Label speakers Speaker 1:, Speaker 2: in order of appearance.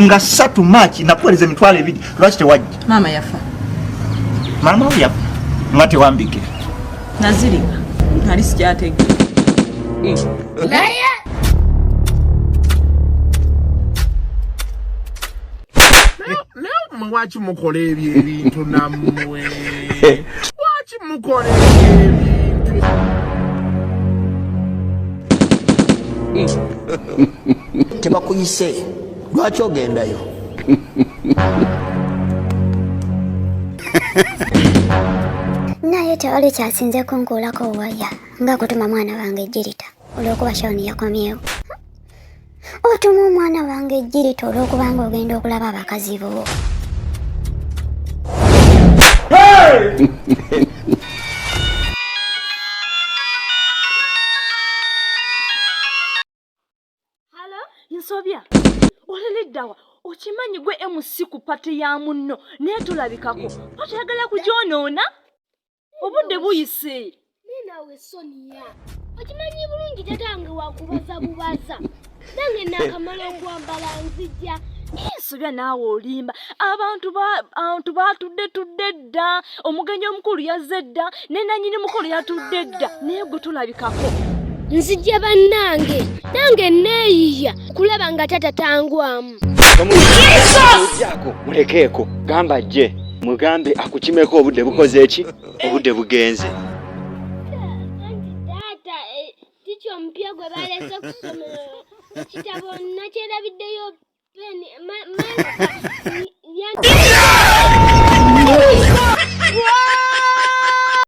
Speaker 1: nga 3 March nakuweleza emitwalo 2 lwaki tewajja?
Speaker 2: Mama yafa.
Speaker 1: Mama we yafa nga tewambike
Speaker 2: nazirika nali sikyatege
Speaker 3: Watch mukola ebintu namwe. Watch mukola ebintu.
Speaker 4: Tebakuyise lwaki ogendayo?
Speaker 5: Naye tewali kyasinze kunkuulako waya nga kutuma mwana wange ejjirita olw'okuba Shauni yakomyewo. Otuma omwana wange ejjirita olw'okubanga ogenda okulaba abakazi bo.
Speaker 6: Hello, Nsobya. Oleleddawa. Okimanyi gwe MC ku pati ya munno naye tulabikako. Pati yagala kujonoona? Obudde buyise.
Speaker 7: Ninawe Sonia. Okimanyi bulungi tatange wakubaza bubaza. Nange nakamala okwambala nzija.
Speaker 6: Nsobya naawe olimba. Abantu batudde dda. Omugenyi omukulu yazze dda. Ne nannyini mukulu yatudde dda. Naye gwe tulabikako.
Speaker 7: Nzija bannange. Nange neeyiya kulaba nga tata tangwamu.
Speaker 8: Jako mulekeeko gamba je mugambe akukimeko obudde bukoze eki obudde bugenze.
Speaker 7: Tata ticho mpya gwe balese kusomero kitabo nakyerabiddeyo peni